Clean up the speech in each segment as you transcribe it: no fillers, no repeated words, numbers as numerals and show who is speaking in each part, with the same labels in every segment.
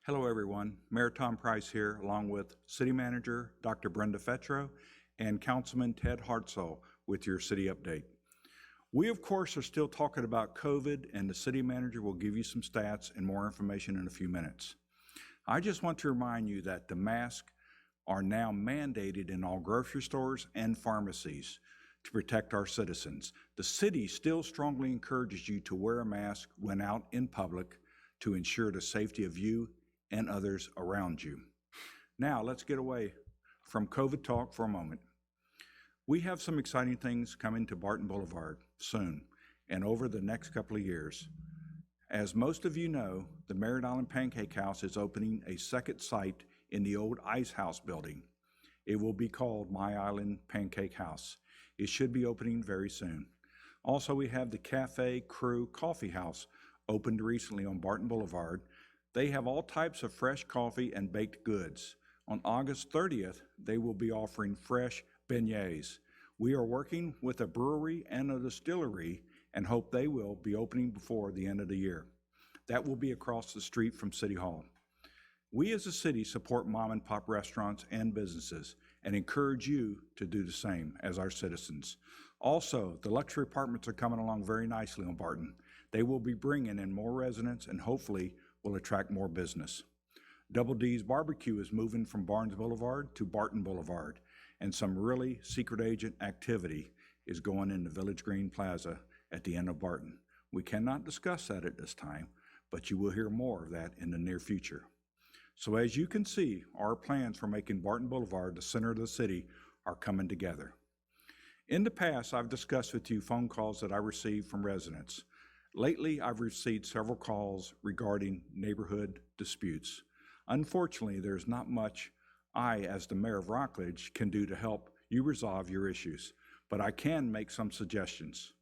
Speaker 1: Hello, everyone. Mayor Tom Price here, along with City Manager Dr. Brenda Fetro and Councilman Ted Hartzell with your city update. We, of course, are still talking about COVID, and the City Manager will give you some stats and more information in a few minutes. I just want to remind you that the masks are now mandated in all grocery stores and pharmacies to protect our citizens. The city still strongly encourages you to wear a mask when out in public to ensure the safety of you and others around you. Now, let's get away from COVID talk for a moment. We have some exciting things coming to Barton Boulevard soon and over the next couple of years. As most of you know, the Merritt Island Pancake House is opening a second site in the old Ice House building. It will be called My Island Pancake House. It should be opening very soon. Also, we have the Cafe Crew Coffee House opened recently on Barton Boulevard. They have all types of fresh coffee and baked goods. On August 30th, they will be offering fresh beignets. We are working with a brewery and a distillery and hope they will be opening before the end of the year. That will be across the street from City Hall. We as a city support mom and pop restaurants and businesses and encourage you to do the same as our citizens. Also, the luxury apartments are coming along very nicely on Barton. They will be bringing in more residents and hopefully will attract more business. Double D's Barbecue is moving from Barnes Boulevard to Barton Boulevard, and some really secret agent activity is going in the Village Green Plaza at the end of Barton. We cannot discuss that at this time, but you will hear more of that in the near future. So as you can see, our plans for making Barton Boulevard the center of the city are coming together. In the past, I've discussed with you phone calls that I received from residents. Lately, I've received several calls regarding neighborhood disputes. Unfortunately, there's not much I, as the mayor of Rockledge, can do to help you resolve your issues, but I can make some suggestions.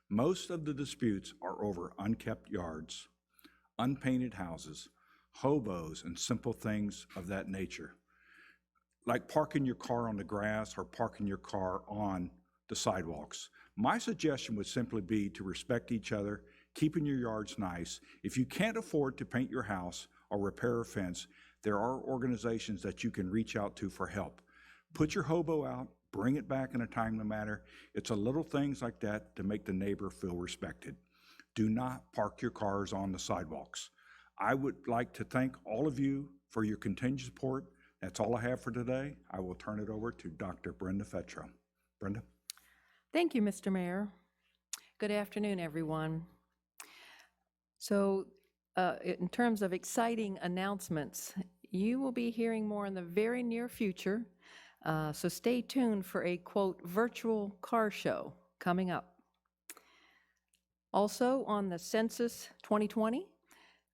Speaker 1: Most of the disputes are over unkept yards, unpainted houses, hobos, and simple things of that nature, like parking your car on the grass or parking your car on the sidewalks. My suggestion would simply be to respect each other, keeping your yards nice. If you can't afford to paint your house or repair a fence, there are organizations that you can reach out to for help. Put your hobo out, bring it back in a timely manner. It's a little things like that to make the neighbor feel respected. Do not park your cars on the sidewalks. I would like to thank all of you for your continued support. That's all I have for today. I will turn it over to Dr. Brenda Fetro. Brenda?
Speaker 2: Thank you, Mr. Mayor. Good afternoon, everyone. So, in terms of exciting announcements, you will be hearing more in the very near future, so stay tuned for a, quote, virtual car show coming up. Also, on the Census 2020,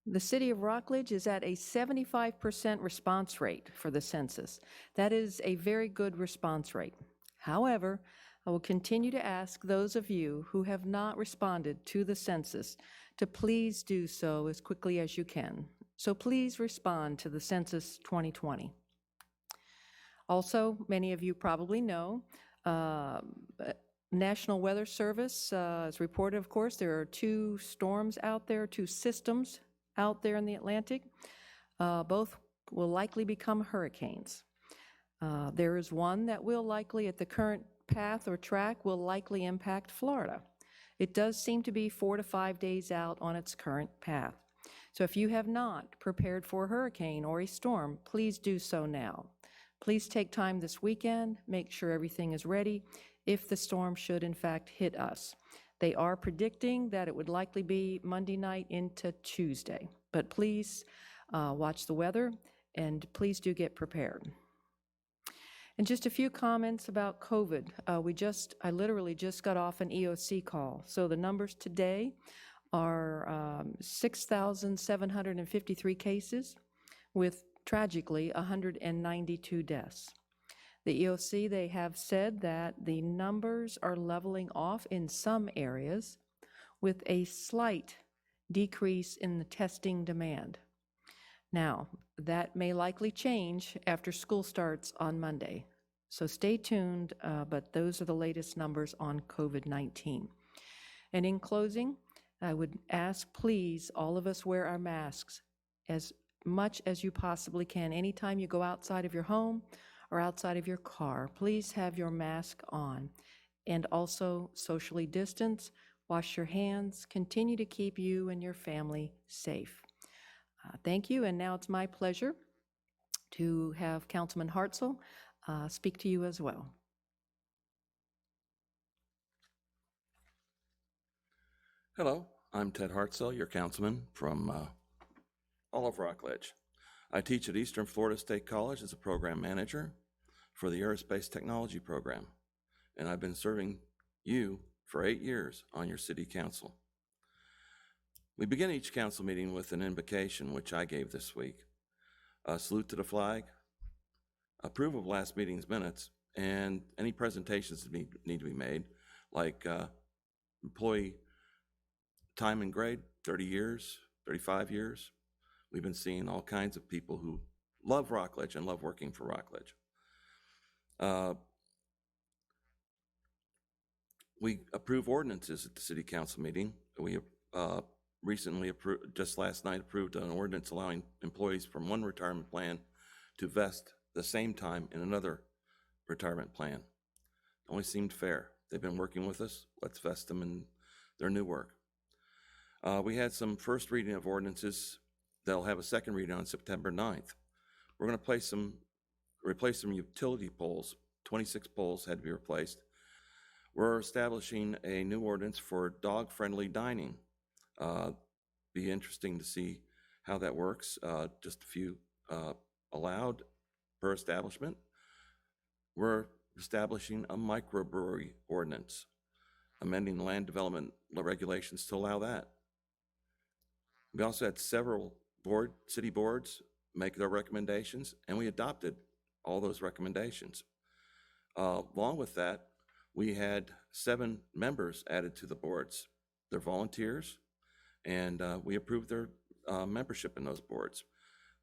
Speaker 2: the City of Rockledge is at a 75% response rate for the census. That is a very good response rate. However, I will continue to ask those of you who have not responded to the census to please do so as quickly as you can. So please respond to the Census 2020. Also, many of you probably know, National Weather Service has reported, of course, there are two storms out there, two systems out there in the Atlantic. Both will likely become hurricanes. There is one that will likely, at the current path or track, will likely impact Florida. It does seem to be 4 to 5 days out on its current path. So if you have not prepared for a hurricane or a storm, please do so now. Please take time this weekend, make sure everything is ready if the storm should in fact hit us. They are predicting that it would likely be Monday night into Tuesday, but please watch the weather and please do get prepared. And just a few comments about COVID. I literally just got off an EOC call. So the numbers today are 6,753 cases with, tragically, 192 deaths. The EOC, they have said that the numbers are leveling off in some areas with a slight decrease in the testing demand. Now, that may likely change after school starts on Monday. So stay tuned, but those are the latest numbers on COVID-19. And in closing, I would ask, please, all of us wear our masks as much as you possibly can. Anytime you go outside of your home or outside of your car, please have your mask on. And also socially distance, wash your hands, continue to keep you and your family safe. Thank you, and now it's my pleasure to have Councilman Hartzell speak to you as well.
Speaker 3: Hello, I'm Ted Hartzell, your councilman from all of Rockledge. I teach at Eastern Florida State College as a program manager for the Aerospace Technology Program, and I've been serving you for 8 years on your city council. We begin each council meeting with an invocation, which I gave this week. A salute to the flag, approval of last meeting's minutes, and any presentations that need to be made, like employee time and grade, 30 years, 35 years. We've been seeing all kinds of people who love Rockledge and love working for Rockledge. We approve ordinances at the city council meeting. We recently approved, just last night, approved an ordinance allowing employees from one retirement plan to vest the same time in another retirement plan. Only seemed fair. They've been working with us. Let's vest them in their new work. We had some first reading of ordinances. They'll have a second reading on September 9th. We're going to replace some utility poles. 26 poles had to be replaced. We're establishing a new ordinance for dog-friendly dining. Be interesting to see how that works. Just a few allowed per establishment. We're establishing a microbrewery ordinance, amending land development regulations to allow that. We also had several city boards make their recommendations, and we adopted all those recommendations. Along with that, we had 7 members added to the boards. They're volunteers, and we approved their membership in those boards.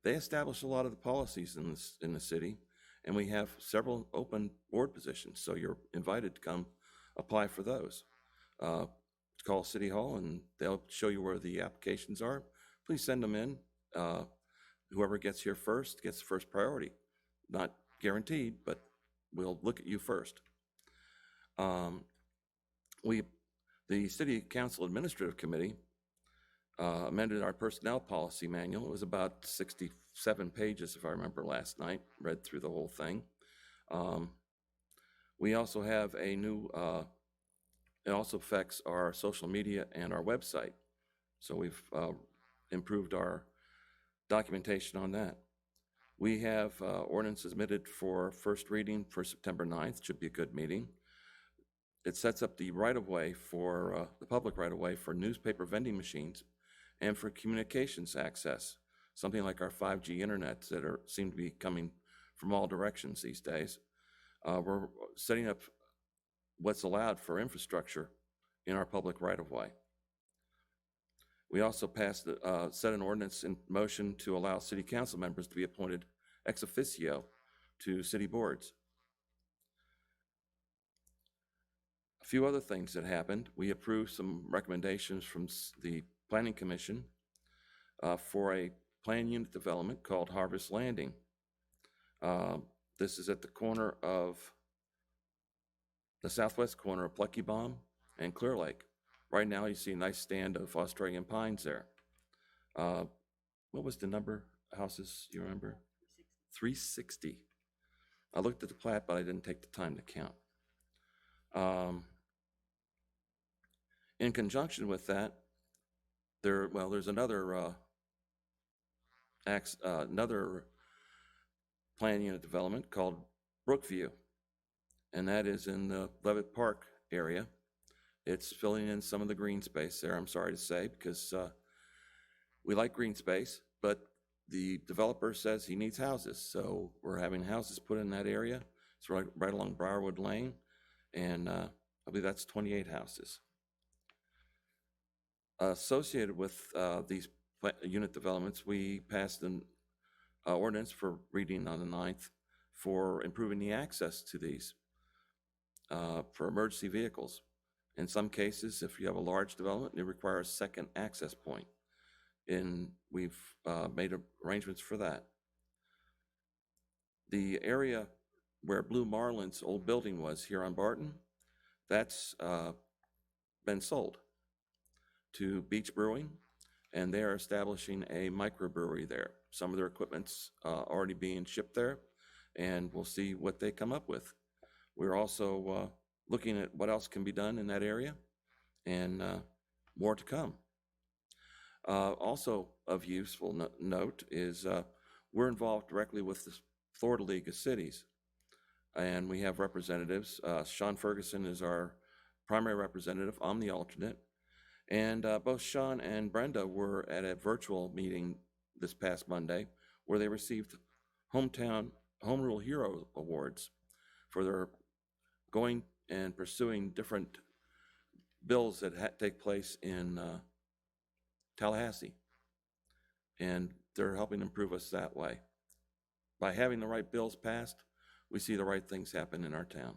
Speaker 3: They establish a lot of the policies in the city, and we have several open board positions, so you're invited to come apply for those. Call City Hall, and they'll show you where the applications are. Please send them in. Whoever gets here first gets first priority. Not guaranteed, but we'll look at you first. The City Council Administrative Committee amended our personnel policy manual. It was about 67 pages, if I remember last night. Read through the whole thing. We also have a new, it also affects our social media and our website. So we've improved our documentation on that. We have ordinances submitted for first reading for September 9th. Should be a good meeting. It sets up the right-of-way for, the public right-of-way for newspaper vending machines and for communications access, something like our 5G internet that seem to be coming from all directions these days. We're setting up what's allowed for infrastructure in our public right-of-way. We also passed, set an ordinance in motion to allow city council members to be appointed ex officio to city boards. A few other things that happened. We approved some recommendations from the Planning Commission for a plan unit development called Harvest Landing. This is at the corner of the southwest corner of Plucky Bomb and Clear Lake. Right now you see a nice stand of Australian pines there. What was the number of houses, you remember? 360. I looked at the plat, but I didn't take the time to count. In conjunction with that, there's another plan unit development called Brookview, and that is in the Levitt Park area. It's filling in some of the green space there, I'm sorry to say, because we like green space, but the developer says he needs houses, so we're having houses put in that area. It's right along Briarwood Lane, and I believe that's 28 houses. Associated with these unit developments, we passed an ordinance for reading on the 9th for improving the access to these for emergency vehicles. In some cases, if you have a large development, it requires a second access point. and we've made arrangements for that. The area where Blue Marlin's old building was here on Barton, that's been sold to Beach Brewing, and they are establishing a microbrewery there. Some of their equipment's already being shipped there, and we'll see what they come up with. We're also looking at what else can be done in that area, and more to come. Also of useful note is we're involved directly with the Florida League of Cities, and we have representatives. Sean Ferguson is our primary representative. I'm the alternate. And both Sean and Brenda were at a virtual meeting this past Monday where they received Hometown Home Rule Hero Awards for their going and pursuing different bills that take place in Tallahassee. And they're helping improve us that way. By having the right bills passed, we see the right things happen in our town.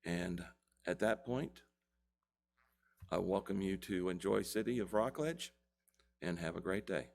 Speaker 3: And at that point, I welcome you to enjoy City of Rockledge and have a great day.